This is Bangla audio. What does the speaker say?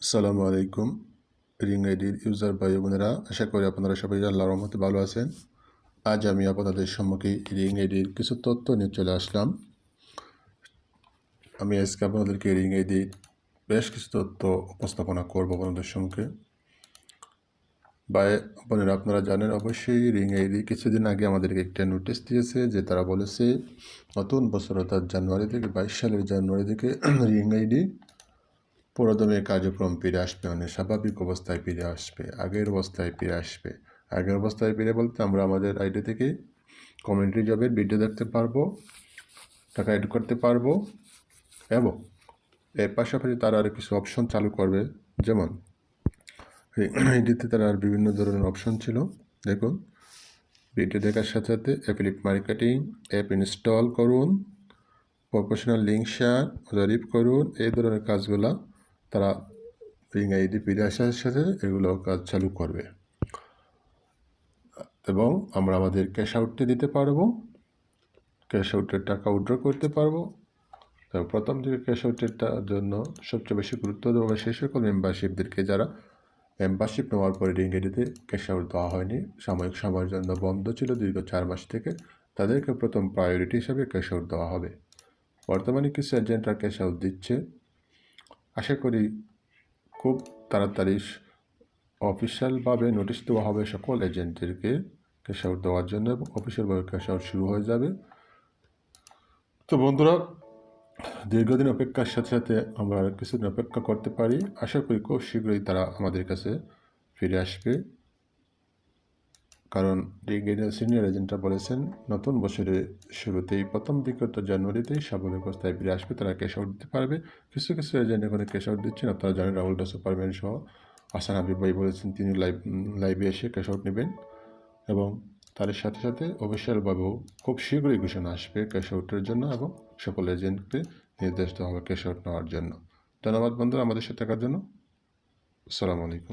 আসসালামু আলাইকুম ringidর ইউজার ভাই বোনেরা, আশা করি আপনারা সবাই আল্লাহর রহমতে ভালো আছেন। আজ আমি আপনাদের সম্মুখে ringidর কিছু তথ্য নিয়ে চলে আসলাম। আমি আজকে আপনাদেরকে ringidর বেশ কিছু তথ্য উপস্থাপনা করব আপনাদের সম্মুখে। ভাই বোনেরা, আপনারা জানেন অবশ্যই ringid কিছুদিন আগে আমাদেরকে একটা নোটিশ দিয়েছে, যে তারা বলেছে নতুন বছর অর্থাৎ জানুয়ারি থেকে 22 সালের জানুয়ারি থেকে ringid পুরোদমে কার্যক্রম ফিরে আসবে, মানে স্বাভাবিক অবস্থায় ফিরে আসবে, আগের অবস্থায় ফিরে আসবে। আগের অবস্থায় ফিরে বলতে আমরা আমাদের আইডি থেকে কমিউনিটি জবের ভিডিও দেখতে পারবো, টাকা এড করতে পারবো, এবং এর পাশাপাশি তারা আর কিছু অপশন চালু করবে। যেমন আইডিতে তারা আর বিভিন্ন ধরনের অপশন ছিল। দেখুন, ভিডিও দেখার সাথে সাথে অ্যাফিলিয়েট মার্কেটিং, অ্যাপ ইনস্টল করুন, প্রফেশনাল লিঙ্ক শেয়ার, জরিপ করুন, এই ধরনের কাজগুলো তারা ringid ফিরে আসার সাথে এগুলো কাজ চালু করবে। এবং আমরা আমাদের ক্যাশ আউটটি দিতে পারবো, ক্যাশ আউটের টাকা উইথড্র করতে পারবো। তো প্রথম দিকে ক্যাশ আউটের জন্য সবচেয়ে বেশি গুরুত্ব দেওয়া সেই সকল মেম্বারশিপদেরকে যারা মেম্বারশিপ নেওয়ার পরে ringidতে ক্যাশ আউট দেওয়া হয়নি, সাময়িক সময়ের জন্য বন্ধ ছিল দীর্ঘ 4 মাস থেকে, তাদেরকে প্রথম প্রায়োরিটি হিসাবে ক্যাশ আউট দেওয়া হবে। বর্তমানে কিছু এজেন্টরা ক্যাশ আউট দিচ্ছে, আশা করি খুব তাড়াতাড়ি অফিসিয়ালভাবে নোটিশ দেওয়া হবে সকল এজেন্টদেরকে ক্যাশ আউট দেওয়ার জন্য, এবং অফিসিয়ালভাবে ক্যাশ আউট শুরু হয়ে যাবে। তো বন্ধুরা, দীর্ঘদিন অপেক্ষার সাথে সাথে আমরা কিছুদিন অপেক্ষা করতে পারি। আশা করি খুব শীঘ্রই তারা আমাদের কাছে ফিরে আসবে, কারণ ringidর সিনিয়র এজেন্টরা বলেছেন নতুন বছরের শুরুতেই প্রথম দিকে তো জানুয়ারিতেই স্বাভাবিক অবস্থায় ফিরে আসবে, তারা ক্যাশ আউট দিতে পারবে। কিছু কিছু এজেন্ট এখানে ক্যাশ আউট দিচ্ছেন, আপনারা জানেন রাহুল সুপারম্যান সহ হাসান হাবিব ভাই বলেছেন তিনি লাইভে এসে ক্যাশ আউট নেবেন, এবং তার সাথে সাথে অফিসিয়ালভাবেও খুব শীঘ্রই ঘোষণা আসবে ক্যাশ আউটের জন্য, এবং সকল এজেন্টকে নির্দেশ দেওয়া হবে ক্যাশ আউট নেওয়ার জন্য। ধন্যবাদ বন্ধুরা আমাদের সাথে থাকার জন্য। আসসালামু আলাইকুম।